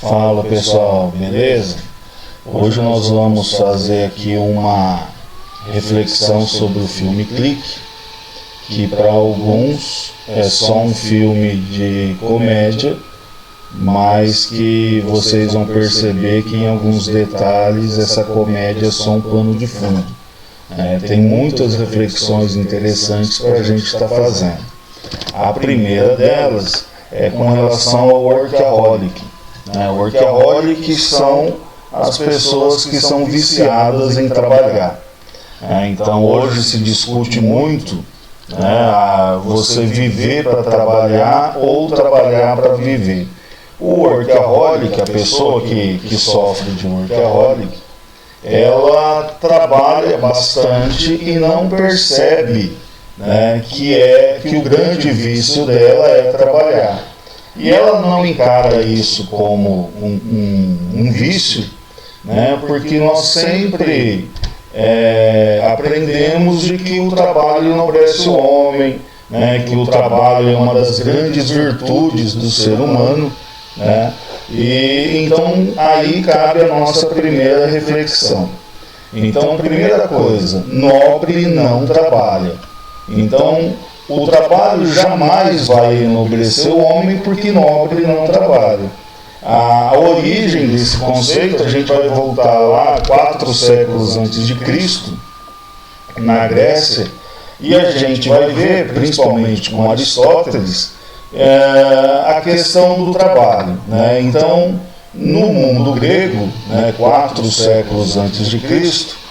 Fala pessoal, beleza? Hoje nós vamos fazer aqui uma reflexão sobre o filme Clique, que para alguns é só um filme de comédia, mas que vocês vão perceber que em alguns detalhes essa comédia é só um pano de fundo. Tem muitas reflexões interessantes para a gente estar fazendo. A primeira delas é com relação ao workaholic. Workaholic são as pessoas que são viciadas em trabalhar. Então hoje se discute muito você viver para trabalhar ou trabalhar para viver. O workaholic, a pessoa que sofre de workaholic, ela trabalha bastante e não percebe que o grande vício dela é trabalhar. E ela não encara isso como um vício, porque nós sempre aprendemos de que o trabalho enobrece o homem, que o trabalho é uma das grandes virtudes do ser humano, e então aí cabe a nossa primeira reflexão. Então, primeira coisa, nobre não trabalha. Então, o trabalho jamais vai enobrecer o homem, porque nobre não trabalha. A origem desse conceito, a gente vai voltar lá 4 séculos antes de Cristo, na Grécia, e a gente vai ver, principalmente com Aristóteles, a questão do trabalho. Então, no mundo grego, 4 séculos antes de Cristo,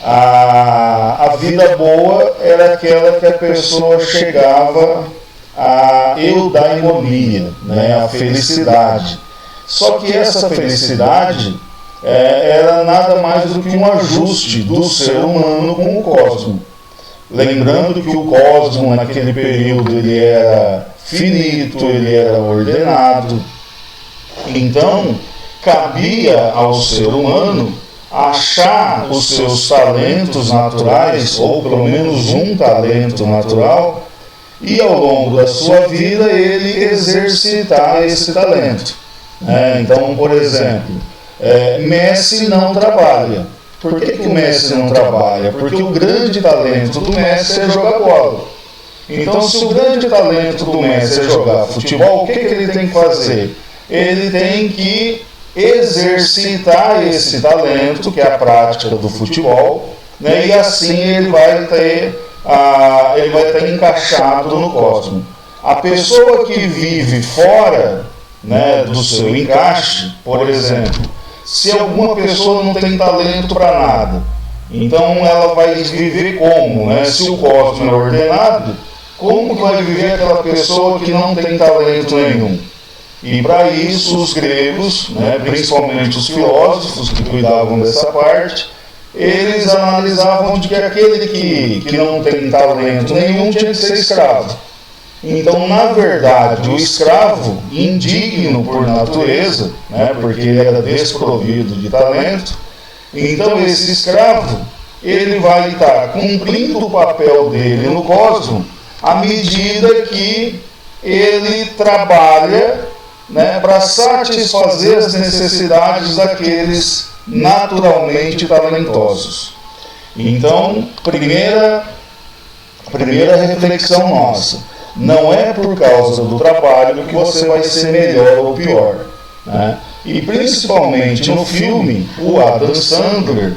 a vida boa era aquela que a pessoa chegava à eudaimonia, a felicidade. Só que essa felicidade era nada mais do que um ajuste do ser humano com o cosmo. Lembrando que o cosmo naquele período ele era finito, ele era ordenado. Então, cabia ao ser humano achar os seus talentos naturais, ou pelo menos um talento natural, e ao longo da sua vida ele exercitar esse talento. Então, por exemplo, Messi não trabalha. Por que o Messi não trabalha? Porque o grande talento do Messi é jogar bola. Então, se o grande talento do Messi é jogar futebol, o que ele tem que fazer? Ele tem que exercitar esse talento, que é a prática do futebol, e assim ele vai estar encaixado no cosmos. A pessoa que vive fora do seu encaixe, por exemplo, se alguma pessoa não tem talento para nada, então ela vai viver como? Se o cosmos é ordenado, como que vai viver aquela pessoa que não tem talento nenhum? E para isso os gregos, principalmente os filósofos que cuidavam dessa parte, eles analisavam de que aquele que não tem talento nenhum tinha que ser escravo. Então, na verdade, o escravo, indigno por natureza, porque ele era desprovido de talento, então esse escravo, ele vai estar cumprindo o papel dele no cosmos à medida que ele trabalha para satisfazer as necessidades daqueles naturalmente talentosos. Então, primeira reflexão nossa, não é por causa do trabalho que você vai ser melhor ou pior. E principalmente no filme, o Adam Sandler,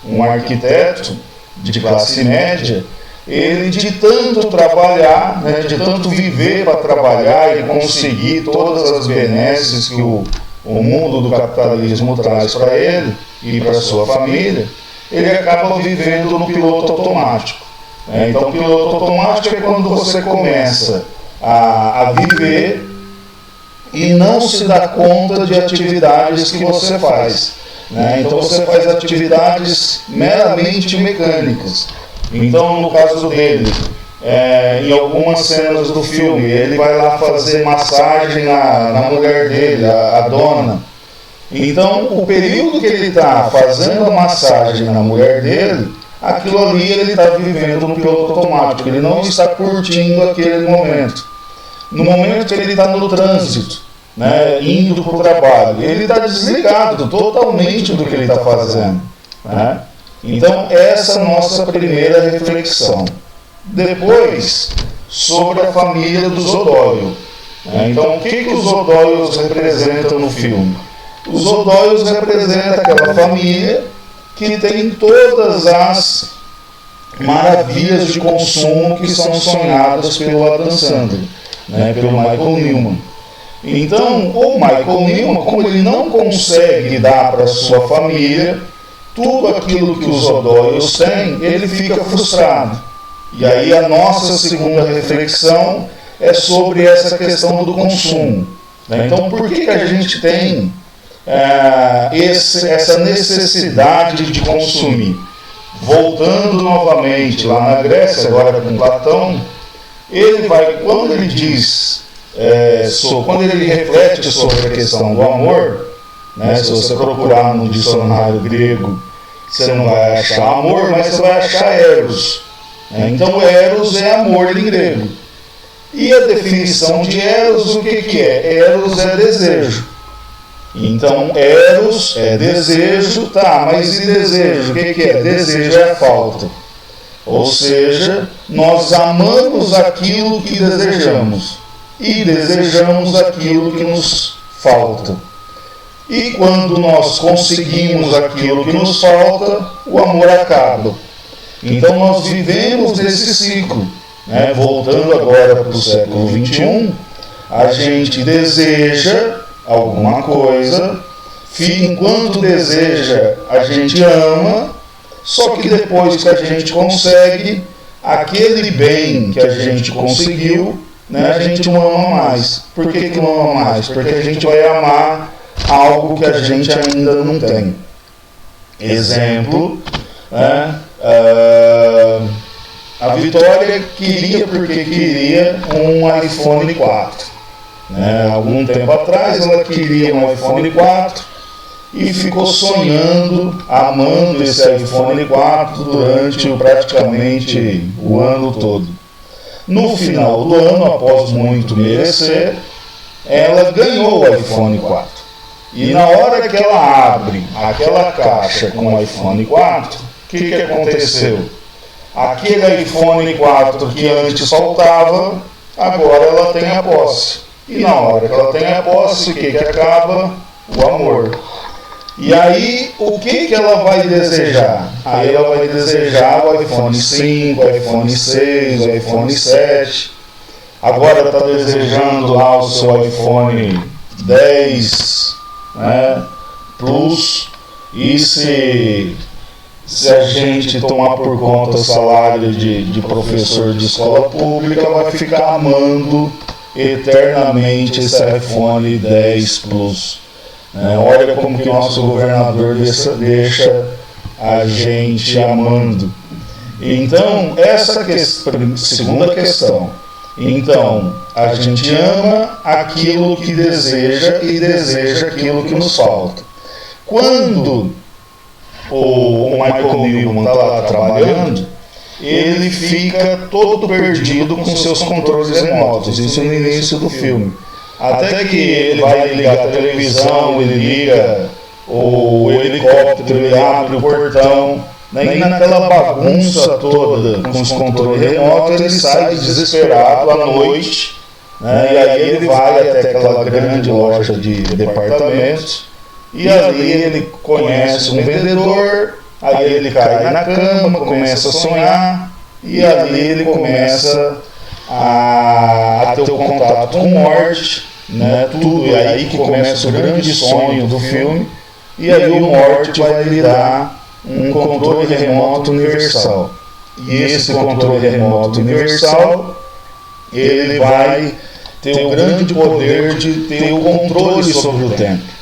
um arquiteto de classe média, ele de tanto trabalhar, de tanto viver para trabalhar e conseguir todas as benesses que o mundo do capitalismo traz para ele e para sua família, ele acaba vivendo no piloto automático. Então, piloto automático é quando você começa a viver e não se dá conta de atividades que você faz. Então, você faz atividades meramente mecânicas. Então, no caso dele, em algumas cenas do filme, ele vai lá fazer massagem na mulher dele, a dona. Então, o período que ele está fazendo a massagem na mulher dele, aquilo ali ele está vivendo no piloto automático, ele não está curtindo aquele momento. No momento que ele está no trânsito, né, indo para o trabalho. Ele está desligado totalmente do que ele está fazendo. Né? Então, essa é a nossa primeira reflexão. Depois, sobre a família dos O'Doyle. Então, o que os O'Doyles representam no filme? Os O'Doyles representam aquela família que tem todas as maravilhas de consumo que são sonhadas pelo Adam Sandler, né, pelo Michael Nyman. Então, o Michael Nyman, como ele não consegue dar para a sua família tudo aquilo que os O'Doyles têm, ele fica frustrado. E aí a nossa segunda reflexão é sobre essa questão do consumo. Então, por que a gente tem essa necessidade de consumir? Voltando novamente lá na Grécia, agora com Platão, ele vai, quando ele diz, quando ele reflete sobre a questão do amor, né, se você procurar no dicionário grego, você não vai achar amor, mas você vai achar eros. Então, eros é amor em grego. E a definição de eros, o que é? Eros é desejo. Então, eros é desejo, tá, mas e desejo? O que é? Desejo é a falta. Ou seja, nós amamos aquilo que desejamos e desejamos aquilo que nos falta. E quando nós conseguimos aquilo que nos falta, o amor acaba. Então nós vivemos nesse ciclo. Né? Voltando agora para o século XXI, a gente deseja alguma coisa, enquanto deseja, a gente ama, só que depois que a gente consegue, aquele bem que a gente conseguiu, né, a gente não ama mais. Por que não ama mais? Porque a gente vai amar algo que a gente ainda não tem. Exemplo, né, a Vitória queria, porque queria um iPhone 4. Né? Algum tempo atrás ela queria um iPhone 4 e ficou sonhando, amando esse iPhone 4 durante praticamente o ano todo. No final do ano, após muito merecer, ela ganhou o iPhone 4. E na hora que ela abre aquela caixa com o iPhone 4, o que aconteceu? Aquele iPhone 4 que antes faltava, agora ela tem a posse. E na hora que ela tem a posse, o que acaba? O amor. E aí, o que ela vai desejar? Aí ela vai desejar o iPhone 5, o iPhone 6, o iPhone 7. Agora está desejando lá o seu iPhone 10, né, Plus. E se a gente tomar por conta o salário de professor de escola pública, vai ficar amando eternamente esse iPhone 10 Plus. Olha como que o nosso governador deixa a gente amando. Então, essa segunda questão. Então, a gente ama aquilo que deseja e deseja aquilo que nos falta. Quando o Michael Nyman está lá trabalhando, ele fica todo perdido com seus controles remotos. Isso no início do filme. Até que ele vai ligar a televisão, ele liga o helicóptero, ele abre o portão. E naquela bagunça toda com os controles remotos, ele sai desesperado à noite. Né? E aí ele vai até aquela grande loja de departamentos. E ali ele conhece um vendedor, aí ele cai na cama, começa a sonhar, e ali ele começa a ter o contato com morte, né, tudo, e aí que começa o grande sonho do filme, e aí o Morte vai lhe dar um controle remoto universal. E esse controle remoto universal, ele vai ter o grande poder de ter o controle sobre o tempo.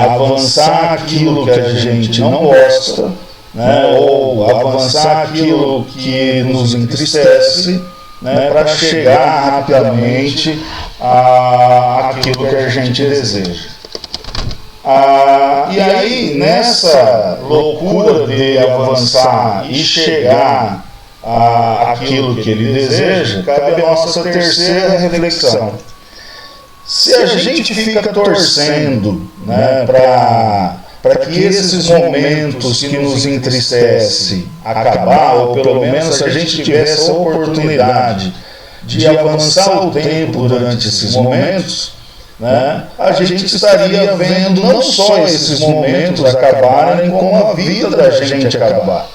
Avançar aquilo que a gente não gosta, ou avançar aquilo que nos entristece, para chegar rapidamente àquilo que a gente deseja. E aí, nessa loucura de avançar e chegar àquilo que ele deseja, cabe a nossa terceira reflexão. Se a gente fica torcendo, né, para que esses momentos que nos entristecem acabar, ou pelo menos se a gente tivesse a oportunidade de avançar o tempo durante esses momentos, né, a gente estaria vendo não só esses momentos acabarem, como a vida da gente acabar.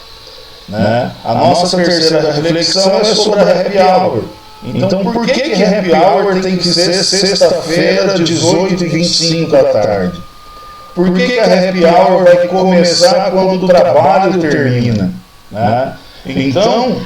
Né? A nossa terceira reflexão é sobre a happy hour. Então, por que happy hour tem que ser sexta-feira, 18h25 da tarde? Por que a happy hour vai começar quando o trabalho termina? Né? Então,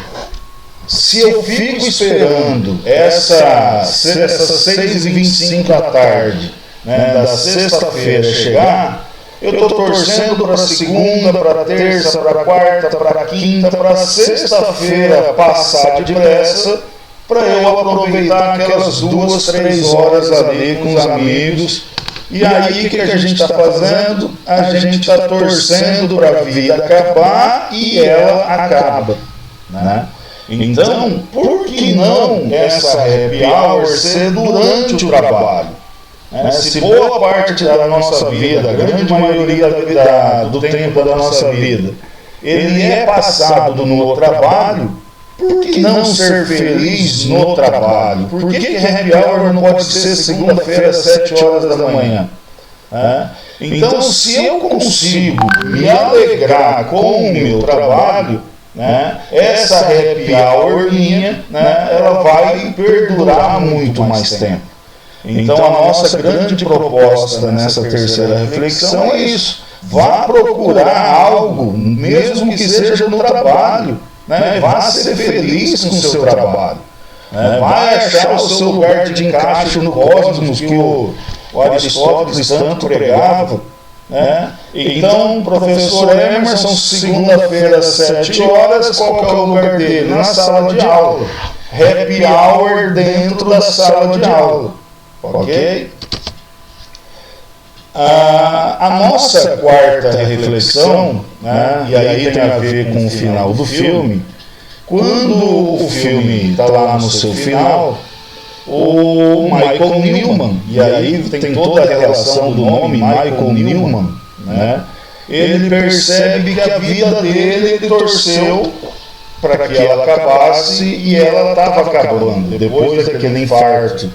se eu fico esperando essas 6h25 da tarde, né, da sexta-feira chegar, eu estou torcendo para a segunda, para a terça, para a quarta, para a quinta, para a sexta-feira passar depressa, para eu aproveitar aquelas 2, 3 horas ali com os amigos. E aí o que a gente está fazendo? A gente está torcendo para a vida acabar e ela acaba. Né? Então, por que não essa happy hour ser durante o trabalho? Se boa parte da nossa vida, a grande maioria do tempo da nossa vida, ele é passado no trabalho, por que não ser feliz no trabalho? Por que happy hour não pode ser segunda-feira às 7 horas da manhã? Então, se eu consigo me alegrar com o meu trabalho, né, essa happy hour minha, né, ela vai perdurar muito mais tempo. Então a nossa grande proposta nessa terceira reflexão é isso. Vá procurar algo, mesmo que seja no trabalho, né, vá ser feliz com o seu trabalho, né, vai achar o seu lugar de encaixe no cosmos que o Aristóteles tanto pregava. Né? Então, professor Emerson, segunda-feira às 7 horas, qual que é o lugar dele? Na sala de aula. Happy hour dentro da sala de aula. Ok? A nossa quarta reflexão, né, e aí tem a ver com o final do filme, quando o filme está lá no seu final, o Michael Newman, e aí tem toda a relação do nome Michael Newman, né? Ele percebe que a vida dele, ele torceu para que ela acabasse e ela estava acabando. Depois daquele infarto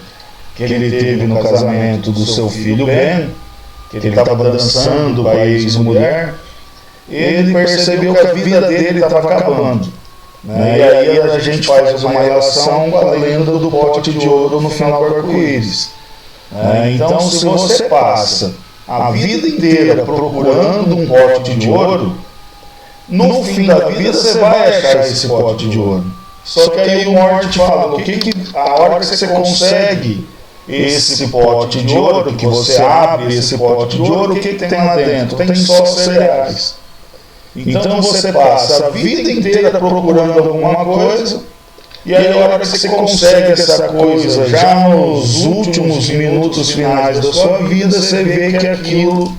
que ele teve no casamento do seu filho Ben, que ele estava dançando com a ex-mulher, ele percebeu que a vida dele estava acabando. Né? E aí a gente faz uma relação com a lenda do pote de ouro no final do arco-íris. Então, se você passa a vida inteira procurando um pote de ouro, no fim da vida você vai achar esse pote de ouro. Só que aí o Morty fala, a hora que você consegue esse pote de ouro, que você abre esse pote de ouro, o que tem lá dentro? Tem só cereais. Então você passa a vida inteira procurando alguma coisa, e aí a hora que você consegue essa coisa, já nos últimos minutos finais da sua vida, você vê que aquilo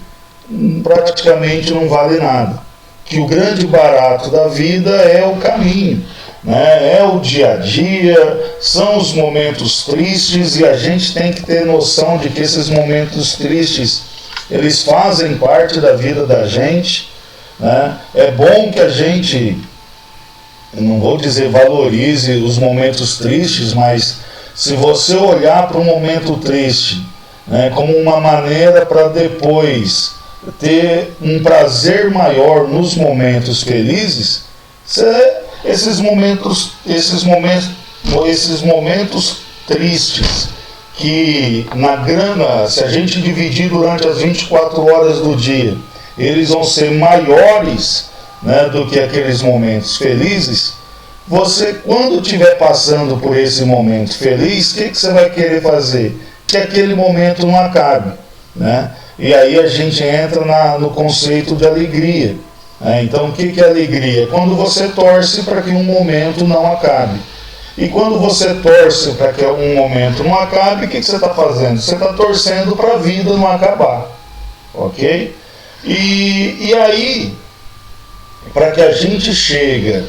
praticamente não vale nada. Que o grande barato da vida é o caminho, né? É o dia a dia, são os momentos tristes, e a gente tem que ter noção de que esses momentos tristes, eles fazem parte da vida da gente. Né? É bom que a gente, não vou dizer valorize os momentos tristes, mas se você olhar para um momento triste, né, como uma maneira para depois ter um prazer maior nos momentos felizes, esses momentos tristes, que na grana, se a gente dividir durante as 24 horas do dia, eles vão ser maiores, né, do que aqueles momentos felizes. Você, quando estiver passando por esse momento feliz, o que você vai querer fazer? Que aquele momento não acabe, né? E aí a gente entra no conceito de alegria. Né? Então, o que é alegria? Quando você torce para que um momento não acabe. E quando você torce para que um momento não acabe, o que você está fazendo? Você está torcendo para a vida não acabar. Ok? E aí, para que a gente chegue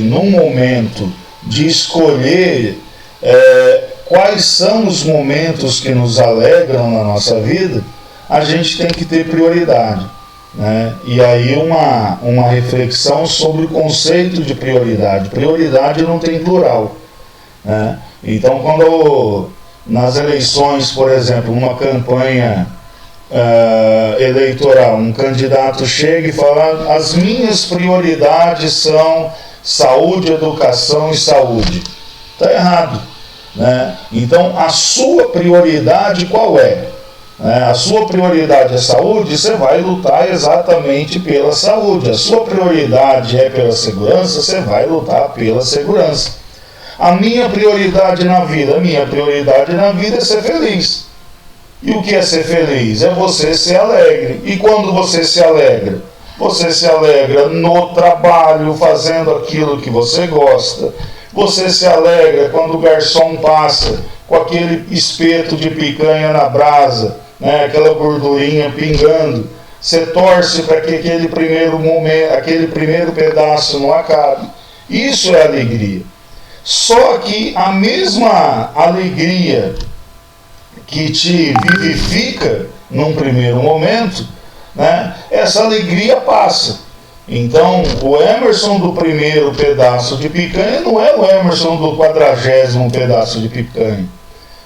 num momento de escolher quais são os momentos que nos alegram na nossa vida, a gente tem que ter prioridade, né? E aí uma reflexão sobre o conceito de prioridade. Prioridade não tem plural, né? Então, quando nas eleições, por exemplo, numa campanha eleitoral, um candidato chega e fala: as minhas prioridades são saúde, educação e saúde. Está errado, né? Então, a sua prioridade qual é? A sua prioridade é saúde, você vai lutar exatamente pela saúde. A sua prioridade é pela segurança, você vai lutar pela segurança. A minha prioridade na vida é ser feliz. E o que é ser feliz? É você ser alegre. E quando você se alegra? Você se alegra no trabalho, fazendo aquilo que você gosta. Você se alegra quando o garçom passa com aquele espeto de picanha na brasa, né, aquela gordurinha pingando. Você torce para que aquele primeiro pedaço não acabe. Isso é alegria. Só que a mesma alegria que te vivifica num primeiro momento, né, essa alegria passa. Então, o Emerson do primeiro pedaço de picanha não é o Emerson do 40º pedaço de picanha.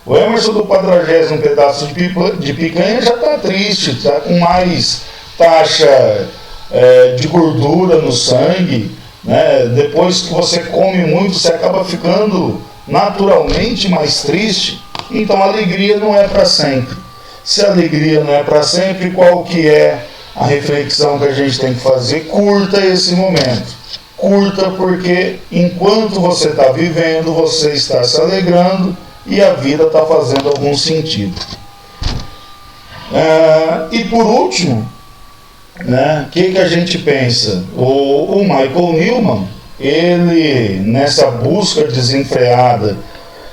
O Emerson do 40º pedaço de picanha já está triste, está com mais taxa de gordura no sangue, né? Depois que você come muito, você acaba ficando naturalmente mais triste. Então, a alegria não é para sempre. Se a alegria não é para sempre, qual que é a reflexão que a gente tem que fazer? Curta esse momento. Curta porque enquanto você está vivendo, você está se alegrando e a vida está fazendo algum sentido. E por último, né, que a gente pensa? O Michael Newman, ele, nessa busca desenfreada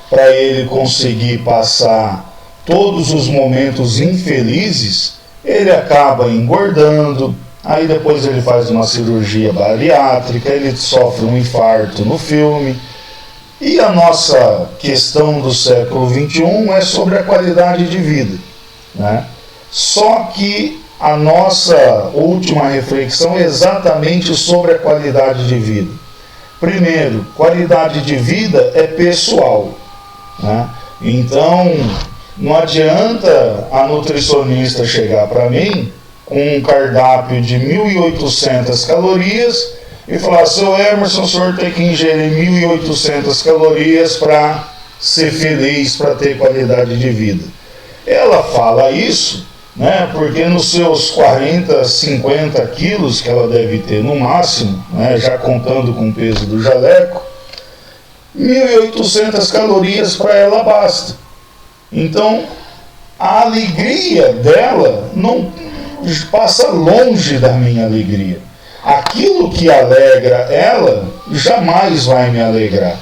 para ele conseguir passar todos os momentos infelizes, ele acaba engordando, aí depois ele faz uma cirurgia bariátrica, ele sofre um infarto no filme. E a nossa questão do século XXI é sobre a qualidade de vida, né? Só que a nossa última reflexão é exatamente sobre a qualidade de vida. Primeiro, qualidade de vida é pessoal, né? Então, não adianta a nutricionista chegar para mim com um cardápio de 1.800 calorias e falar: seu Emerson, o senhor tem que ingerir 1.800 calorias para ser feliz, para ter qualidade de vida. Ela fala isso, né, porque nos seus 40, 50 quilos que ela deve ter no máximo, né, já contando com o peso do jaleco, 1.800 calorias para ela basta. Então, a alegria dela não passa longe da minha alegria. Aquilo que alegra ela jamais vai me alegrar.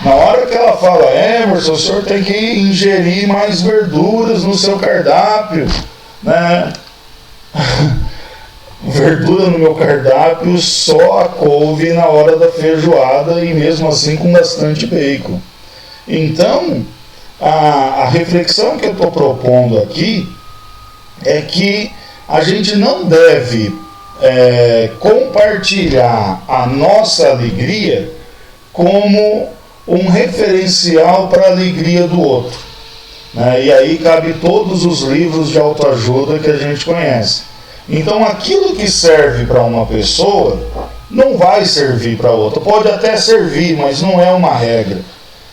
Na hora que ela fala: Emerson, o senhor tem que ingerir mais verduras no seu cardápio, né? Verdura no meu cardápio só a couve na hora da feijoada, e mesmo assim com bastante bacon. Então, a reflexão que eu estou propondo aqui é que a gente não deve compartilhar a nossa alegria como um referencial para a alegria do outro, né? E aí cabe todos os livros de autoajuda que a gente conhece. Então, aquilo que serve para uma pessoa não vai servir para outra. Pode até servir, mas não é uma regra,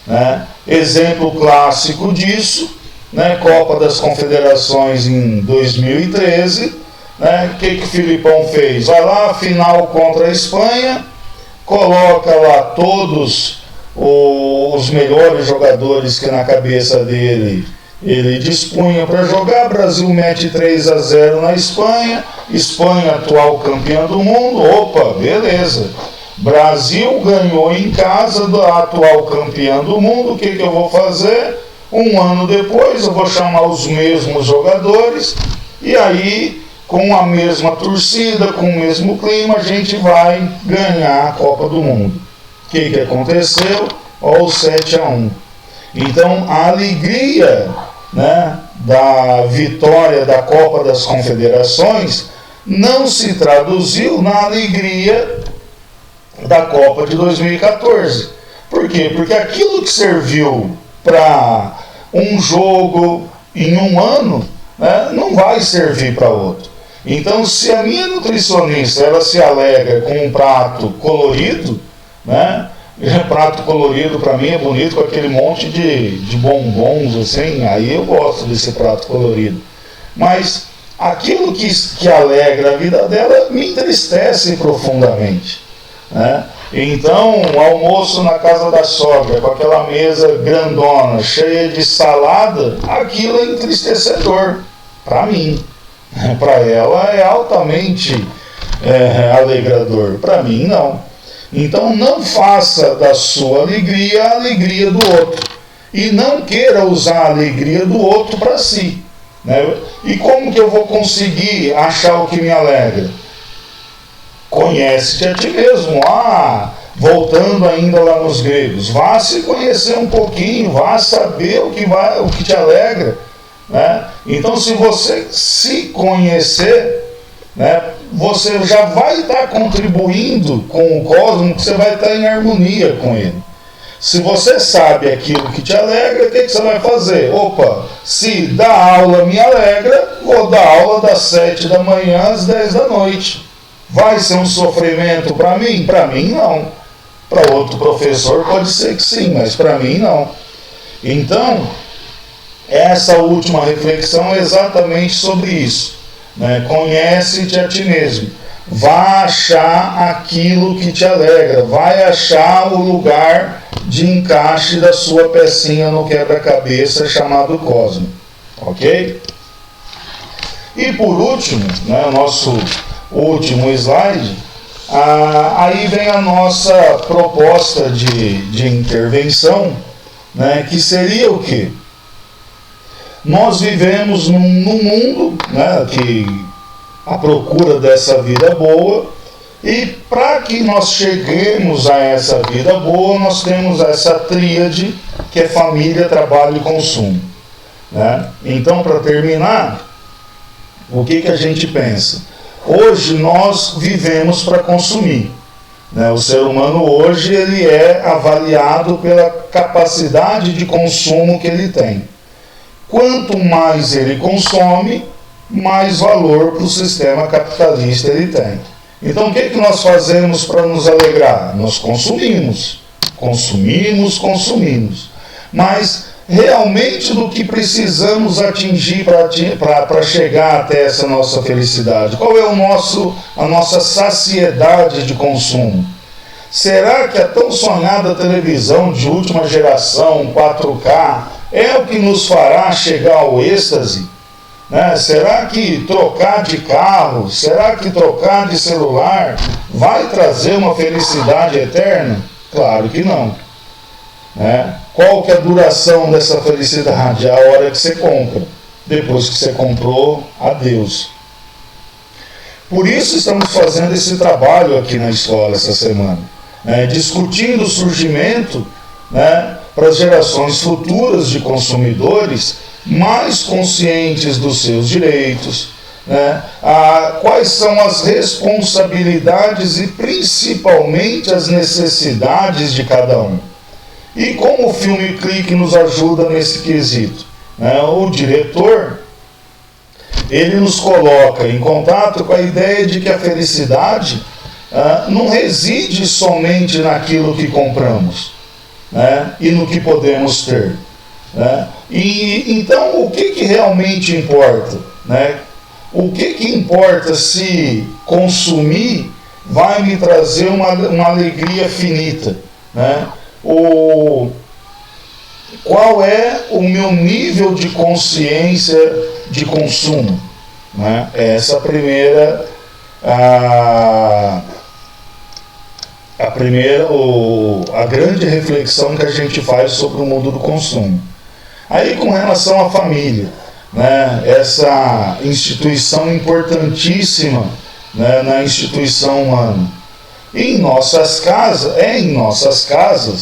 né? Exemplo clássico disso, né, Copa das Confederações em 2013, né, o que o Filipão fez? Vai lá, final contra a Espanha, coloca lá todos os melhores jogadores que na cabeça dele ele dispunha para jogar. Brasil mete 3-0 na Espanha, Espanha atual campeã do mundo. Opa, beleza. Brasil ganhou em casa da atual campeã do mundo. O que eu vou fazer? Um ano depois eu vou chamar os mesmos jogadores e aí, com a mesma torcida, com o mesmo clima, a gente vai ganhar a Copa do Mundo. O que aconteceu? Ó, o 7-1. Então, a alegria, né, da vitória da Copa das Confederações não se traduziu na alegria da Copa de 2014. Por quê? Porque aquilo que serviu para um jogo em um ano, né, não vai servir para outro. Então, se a minha nutricionista ela se alegra com um prato colorido, né, prato colorido para mim é bonito com aquele monte de bombons assim, aí eu gosto desse prato colorido. Mas aquilo que alegra a vida dela me entristece profundamente, né? Então, o almoço na casa da sogra, com aquela mesa grandona, cheia de salada, aquilo é entristecedor para mim. Para ela é altamente alegrador, para mim não. Então, não faça da sua alegria a alegria do outro. E não queira usar a alegria do outro para si, né? E como que eu vou conseguir achar o que me alegra? Conhece-te a ti mesmo. Voltando ainda lá nos gregos, vá se conhecer um pouquinho, vá saber o que te alegra, né? Então, se você se conhecer, né, você já vai estar contribuindo com o cosmos, você vai estar em harmonia com ele. Se você sabe aquilo que te alegra, o que você vai fazer? Opa, se dar aula me alegra, vou dar aula das 7 da manhã às 10 da noite. Vai ser um sofrimento para mim? Para mim não. Para outro professor pode ser que sim, mas para mim não. Então, essa última reflexão é exatamente sobre isso, né? Conhece-te a ti mesmo. Vá achar aquilo que te alegra. Vai achar o lugar de encaixe da sua pecinha no quebra-cabeça chamado cosmos. Ok? E por último, né, o nosso último slide, aí vem a nossa proposta de intervenção, né, que seria o quê? Nós vivemos num mundo, né, que à procura dessa vida boa, e para que nós cheguemos a essa vida boa, nós temos essa tríade que é família, trabalho e consumo, né? Então, para terminar, o que a gente pensa? Hoje nós vivemos para consumir, né? O ser humano hoje ele é avaliado pela capacidade de consumo que ele tem. Quanto mais ele consome, mais valor para o sistema capitalista ele tem. Então, o que nós fazemos para nos alegrar? Nós consumimos. Mas, realmente, do que precisamos atingir para chegar até essa nossa felicidade? Qual é a nossa saciedade de consumo? Será que a tão sonhada televisão de última geração, 4K, é o que nos fará chegar ao êxtase? Né? Será que trocar de carro, será que trocar de celular vai trazer uma felicidade eterna? Claro que não. Né? Qual que é a duração dessa felicidade? A hora que você compra. Depois que você comprou, adeus. Por isso estamos fazendo esse trabalho aqui na escola essa semana, né? Discutindo o surgimento, né, para as gerações futuras de consumidores mais conscientes dos seus direitos, né? Quais são as responsabilidades e principalmente as necessidades de cada um. E como o filme Clique nos ajuda nesse quesito, né? O diretor, ele nos coloca em contato com a ideia de que a felicidade não reside somente naquilo que compramos, né, e no que podemos ter, né? E então o que realmente importa, né? O que importa se consumir vai me trazer uma alegria finita, né? Qual é o meu nível de consciência de consumo, né? Essa a grande reflexão que a gente faz sobre o mundo do consumo. Aí, com relação à família, né, essa instituição importantíssima, né, na instituição humana. Em nossas casas,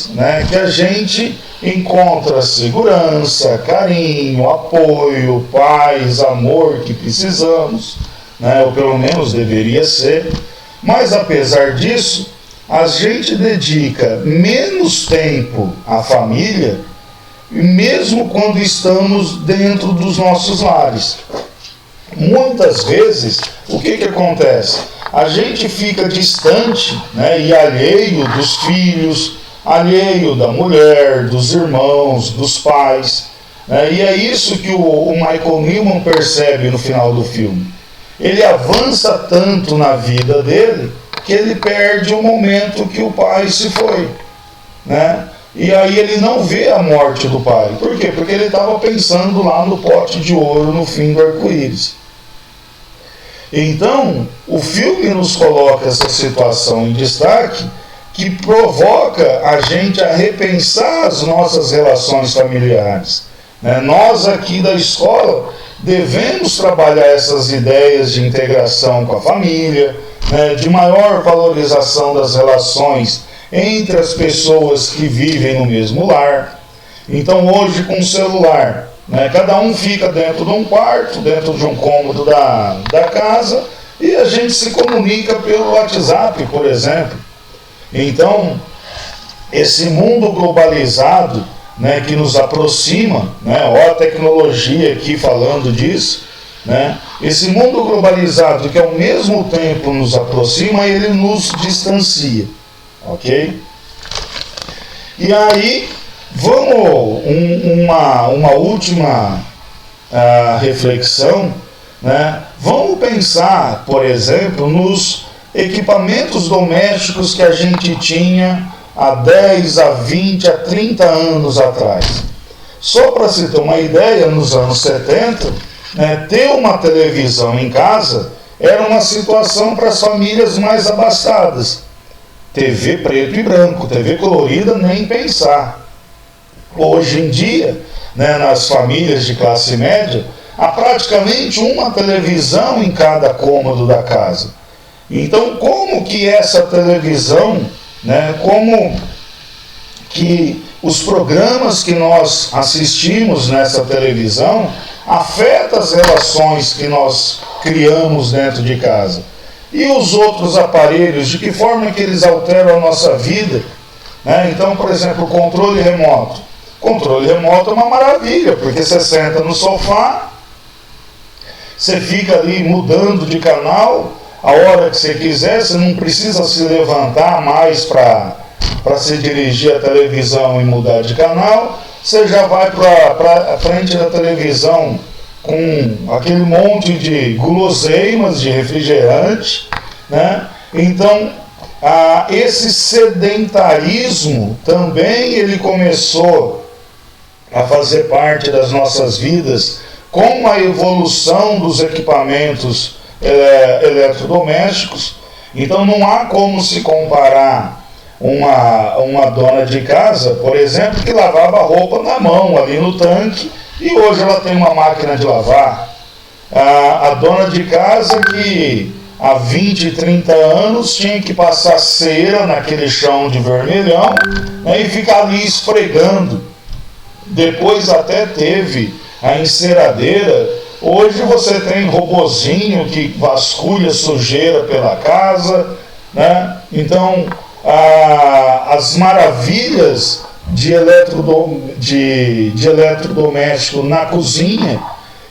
né, que a gente encontra segurança, carinho, apoio, paz, amor que precisamos, né? Ou pelo menos deveria ser. Mas apesar disso, a gente dedica menos tempo à família, mesmo quando estamos dentro dos nossos lares. Muitas vezes, o que acontece? A gente fica distante, né, e alheio dos filhos, alheio da mulher, dos irmãos, dos pais. Né, e é isso que o Michael Nyman percebe no final do filme. Ele avança tanto na vida dele que ele perde o momento que o pai se foi. Né? E aí ele não vê a morte do pai. Por quê? Porque ele estava pensando lá no pote de ouro no fim do arco-íris. Então, o filme nos coloca essa situação em destaque que provoca a gente a repensar as nossas relações familiares. Né? Nós aqui da escola devemos trabalhar essas ideias de integração com a família, né? De maior valorização das relações entre as pessoas que vivem no mesmo lar. Então hoje com o celular, né, cada um fica dentro de um quarto, dentro de um cômodo da casa, e a gente se comunica pelo WhatsApp, por exemplo. Então, esse mundo globalizado, né, que nos aproxima, né, ó a tecnologia aqui falando disso, né, esse mundo globalizado que ao mesmo tempo nos aproxima, ele nos distancia. Ok? E aí, vamos uma última reflexão, né? Vamos pensar, por exemplo, nos equipamentos domésticos que a gente tinha há 10, a 20, a 30 anos atrás. Só para se ter uma ideia, nos anos 70, né, ter uma televisão em casa era uma situação para as famílias mais abastadas. TV preto e branco, TV colorida, nem pensar. Hoje em dia, né, nas famílias de classe média, há praticamente uma televisão em cada cômodo da casa. Então, como que essa televisão, né, como que os programas que nós assistimos nessa televisão afetam as relações que nós criamos dentro de casa? E os outros aparelhos, de que forma que eles alteram a nossa vida? Né? Então, por exemplo, o controle remoto. O controle remoto é uma maravilha, porque você senta no sofá, você fica ali mudando de canal a hora que você quiser, você não precisa se levantar mais para se dirigir à televisão e mudar de canal, você já vai para a frente da televisão com aquele monte de guloseimas, de refrigerante, né? Então, esse sedentarismo também ele começou a fazer parte das nossas vidas com a evolução dos equipamentos eletrodomésticos. Então, não há como se comparar uma dona de casa, por exemplo, que lavava roupa na mão, ali no tanque, e hoje ela tem uma máquina de lavar. A dona de casa que há 20, 30 anos tinha que passar cera naquele chão de vermelhão, né, e ficar ali esfregando. Depois até teve a enceradeira. Hoje você tem robozinho que vasculha sujeira pela casa, né? Então, as maravilhas de eletrodoméstico na cozinha.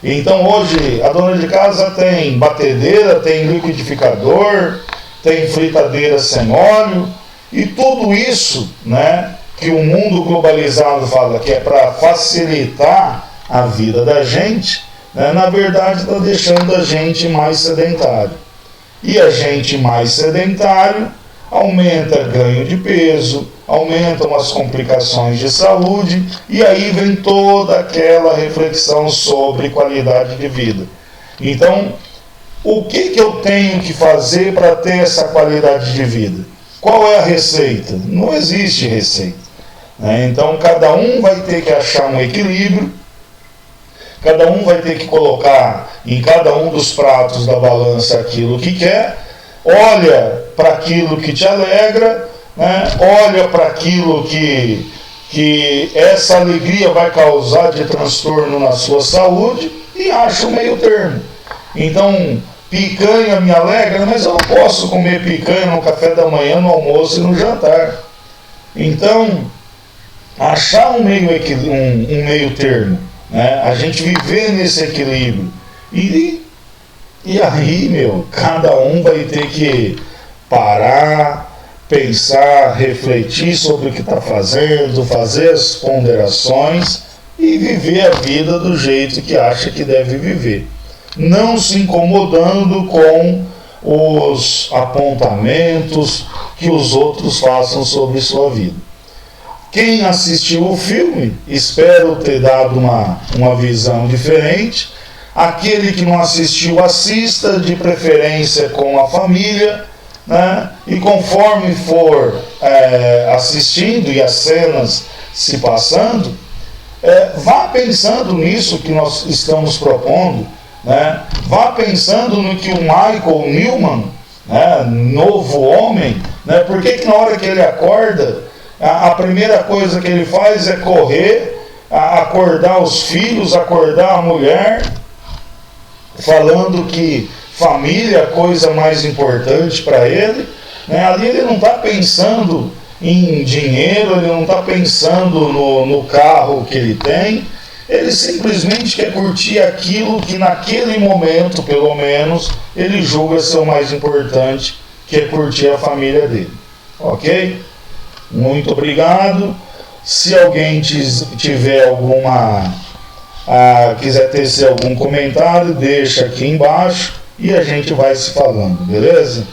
Então hoje a dona de casa tem batedeira, tem liquidificador, tem fritadeira sem óleo, e tudo isso, né, que o mundo globalizado fala que é para facilitar a vida da gente, né, na verdade está deixando a gente mais sedentário. E a gente mais sedentário aumenta ganho de peso, aumentam as complicações de saúde, e aí vem toda aquela reflexão sobre qualidade de vida. Então, o que eu tenho que fazer para ter essa qualidade de vida? Qual é a receita? Não existe receita. Então, cada um vai ter que achar um equilíbrio, cada um vai ter que colocar em cada um dos pratos da balança aquilo que quer, olha para aquilo que te alegra, né? Olha para aquilo que que essa alegria vai causar de transtorno na sua saúde, e acha o meio termo. Então, picanha me alegra, mas eu não posso comer picanha no café da manhã, no almoço e no jantar. Então, achar um meio termo, né? A gente viver nesse equilíbrio. E aí, cada um vai ter que parar, pensar, refletir sobre o que está fazendo, fazer as ponderações e viver a vida do jeito que acha que deve viver. Não se incomodando com os apontamentos que os outros façam sobre sua vida. Quem assistiu o filme, espero ter dado uma visão diferente. Aquele que não assistiu, assista, de preferência com a família, né? E conforme for assistindo e as cenas se passando, vá pensando nisso que nós estamos propondo, né? Vá pensando no que o Michael Newman, né, novo homem, né? Por que na hora que ele acorda, a primeira coisa que ele faz é correr, acordar os filhos, acordar a mulher, falando que família é a coisa mais importante para ele, né? Ali ele não está pensando em dinheiro, ele não está pensando no carro que ele tem, ele simplesmente quer curtir aquilo que naquele momento, pelo menos, ele julga ser o mais importante, que é curtir a família dele. Ok? Muito obrigado. Se alguém tiver quiser tecer algum comentário, deixa aqui embaixo e a gente vai se falando, beleza?